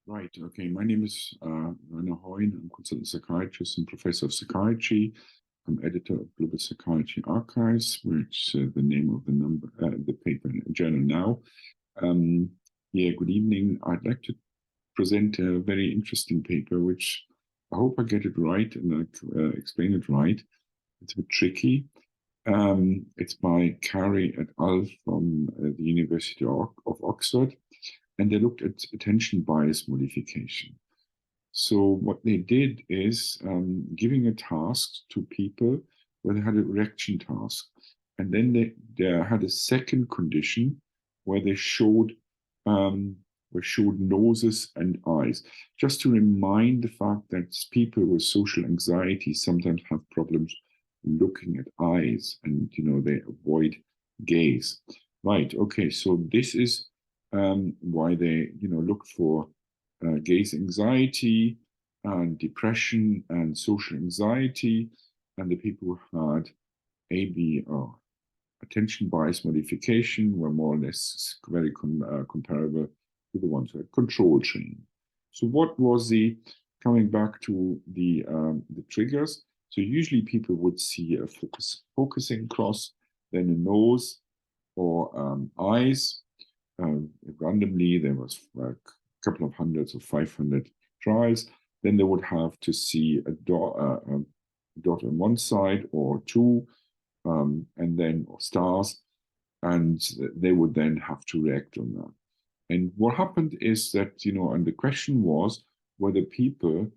Right. Okay. My name is Rainer Heun. I'm consultant psychiatrist and professor of psychiatry. I'm editor of Global Psychiatry Archives, which the name of the paper journal now. Um, yeah. Good evening. I'd like to present a very interesting paper, which I hope I get it right and I explain it right. It's a bit tricky. It's by Carey et al. From the University of Oxford, and they looked at attention bias modification. So what they did is giving a task to people where they had a reaction task, and then they had a second condition where they um, showed noses and eyes, just to remind the fact that people with social anxiety sometimes have problems looking at eyes, and they avoid gaze. Right. Okay. So this is why they look for gaze anxiety and depression and social anxiety, and the people who had AB or attention bias modification were more or less very comparable to the ones who had control training. So what was the coming back to the triggers? So usually people would see a focusing cross, then a nose or eyes. Randomly, there was like a couple of hundreds or 500 trials. Then they would have to see a dot on one side or two, and then or stars, and they would then have to react on that. And what happened is that, and the question was whether people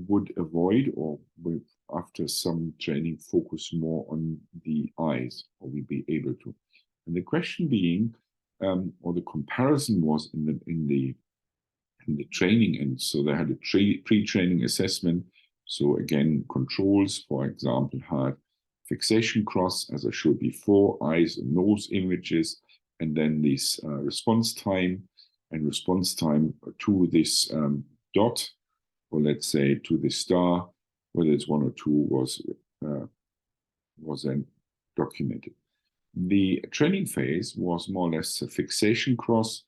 would avoid or would, after some training, focus more on the eyes, or we be able to. And the question being, or the comparison was in the training, and so they had a pre-training assessment. So again, controls, for example, had fixation cross, as I showed before, eyes and nose images, and then this response time, and response time to this dot, or let's say to the star, whether it's one or two, was then documented. The training phase was more or less a fixation cross,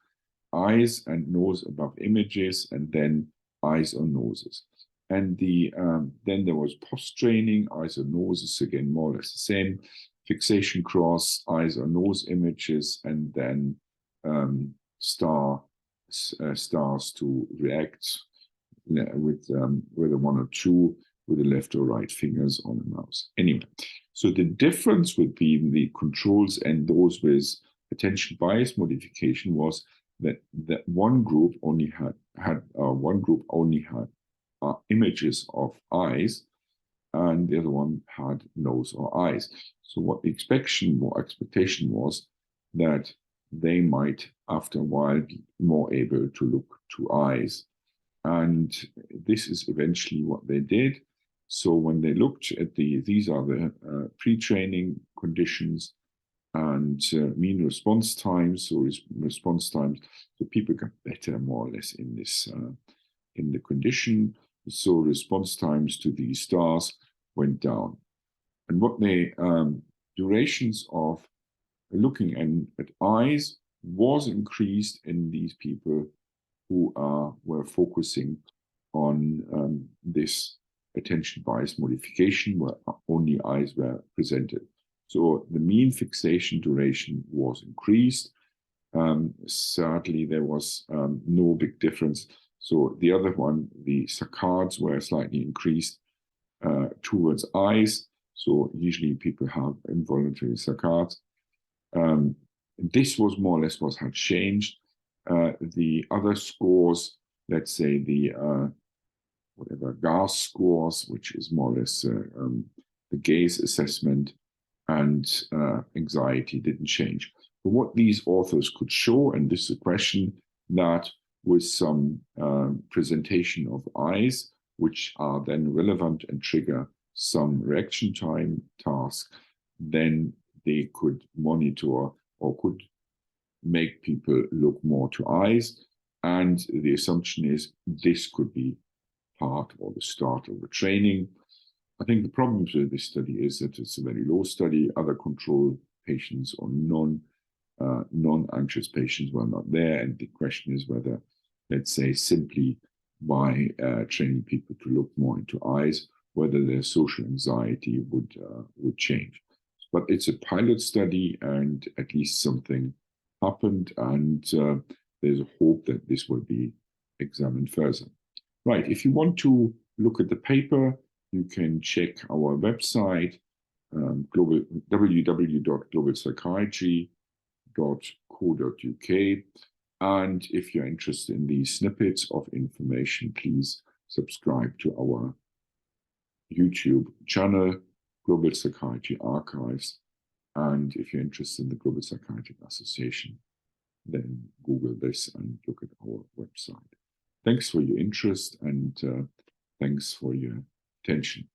eyes and nose above images, and then eyes on noses. And then there was post training, eyes on noses, again more or less the same, fixation cross, eyes on nose images, and then stars to react with whether one or two with the left or right fingers on the mouse. Anyway, so the difference between the controls and those with attention bias modification was that one group only had images of eyes, and the other one had nose or eyes. So what the expectation was that they might, after a while, be more able to look to eyes. And this is eventually what they did. So when they looked at these are the pre-training conditions and mean response times, so response times, so people got better more or less in this in the condition. So response times to these stars went down. And what the durations of looking at eyes was increased in these people who were focusing on this attention bias modification, where only eyes were presented. So the mean fixation duration was increased. Sadly, there was no big difference. So the other one, the saccades were slightly increased towards eyes. So usually people have involuntary saccades. This was more or less what had changed. The other scores, let's say the whatever GAS scores, which is more or less the gaze assessment, and anxiety didn't change. But what these authors could show, and this is a question that with some presentation of eyes, which are then relevant and trigger some reaction time task, then they could monitor or could make people look more to eyes. And the assumption is this could be part or the start of the training. I think the problem with this study is that it's a very low study. Other control patients or non-anxious patients were not there. And the question is whether, let's say, simply by training people to look more into eyes, whether their social anxiety would change. But it's a pilot study, and at least something happened, and there's a hope that this will be examined further. Right, if you want to look at the paper, you can check our website, www.globalpsychiatry.co.uk. And if you're interested in these snippets of information, please subscribe to our YouTube channel, Global Psychiatry Archives. And if you're interested in the Global Psychiatric Association, then Google this and look at our website. Thanks for your interest, and thanks for your attention.